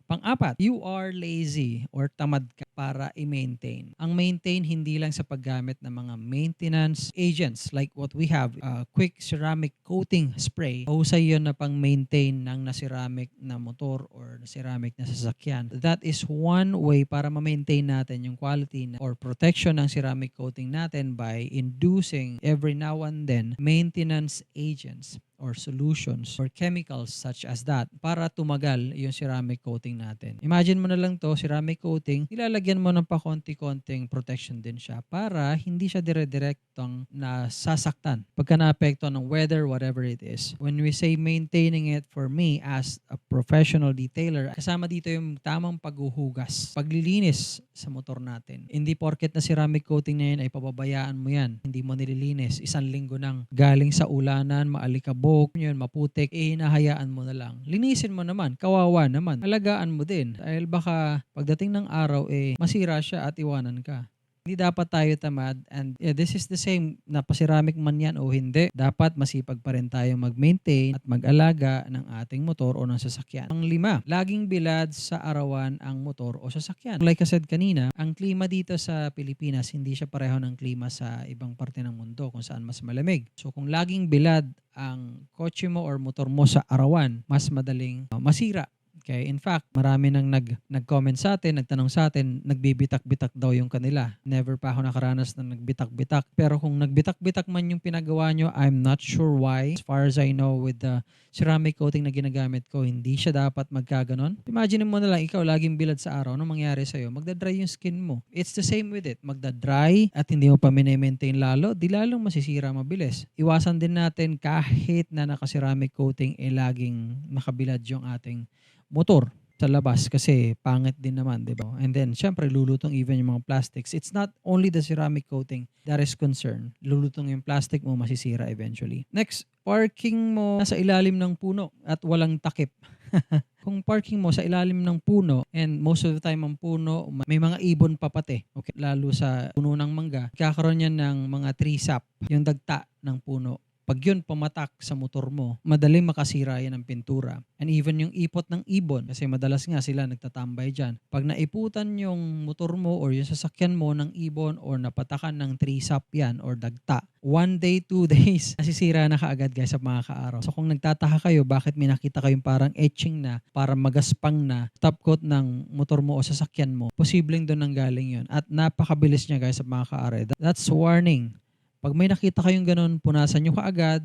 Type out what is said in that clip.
Pang-apat, you are lazy or tamad ka para i-maintain. Ang maintain hindi lang sa paggamit ng mga maintenance agents like what we have, quick ceramic coating spray. Mahusay yun na pang-maintain ng na-ceramic na motor or na-ceramic na sasakyan. That is one way para ma-maintain natin yung quality or protection ng ceramic coating natin by inducing every now and then maintenance agents or solutions or chemicals such as that para tumagal yung ceramic coating natin. Imagine mo na lang to, ceramic coating, ilalagyan mo ng pakonti-konting protection din siya para hindi siya dire-direktang nasasaktan pagka naapekto ng weather, whatever it is. When we say maintaining it, for me as a professional detailer, kasama dito yung tamang paghuhugas, paglilinis sa motor natin. Hindi porket na ceramic coating na yan ay pababayaan mo yan. Hindi mo nililinis. Isang linggo nang galing sa ulanan, maalikabok, yun, maputik, hinahayaan mo na lang. Linisin mo naman. Kawawa naman. Alagaan mo din. Dahil baka pagdating ng araw, masira siya at iwanan ka. Hindi dapat tayo tamad and this is the same na pa-ceramic man yan o hindi. Dapat masipag pa rin tayo mag-maintain at mag-alaga ng ating motor o ng sasakyan. Ang 5, laging bilad sa arawan ang motor o sasakyan. Like I said kanina, ang klima dito sa Pilipinas hindi siya pareho ng klima sa ibang parte ng mundo kung saan mas malamig. So kung laging bilad ang kotse mo or motor mo sa arawan, mas madaling masira. Okay, in fact, marami nang nag-comment sa atin, nagtanong sa atin, nagbibitak-bitak daw yung kanila. Never pa ako nakaranas na nagbitak-bitak. Pero kung nagbitak-bitak man yung pinagawa nyo, I'm not sure why. As far as I know, with the ceramic coating na ginagamit ko, hindi siya dapat magkaganon. Imagine mo na lang, ikaw laging bilad sa araw, anong mangyari sa'yo? Magdadry yung skin mo. It's the same with it. Magdadry at hindi mo pa mini-maintain lalo, di lalong masisira mabilis. Iwasan din natin kahit na naka-ceramic coating, laging nakabilad yung ating motor sa labas kasi pangit din naman, di ba? And then, syempre, lulutong even yung mga plastics. It's not only the ceramic coating that is concerned. Lulutong yung plastic mo, masisira eventually. Next, parking mo sa ilalim ng puno at walang takip. Kung parking mo sa ilalim ng puno and most of the time ang puno, may mga ibon pa pati. Okay? Lalo sa puno ng mangga, kakaroon yan ng mga tree sap, yung dagta ng puno. Pag yun pumatak sa motor mo, madaling makasira yan ng pintura. And even yung ipot ng ibon, kasi madalas nga sila nagtatambay dyan. Pag naiputan yung motor mo or yung sasakyan mo ng ibon or napatakan ng tree sap yan or dagta, 1 day, 2 days, nasisira na kaagad guys sa mga kaaraw. So kung nagtataka kayo, bakit may nakita kayong parang etching na, parang magaspang na top coat ng motor mo o sasakyan mo, posibleng doon nanggaling yun. At napakabilis niya guys sa mga kaaraw. That's warning. Pag may nakita kayong ganun, punasan nyo kaagad,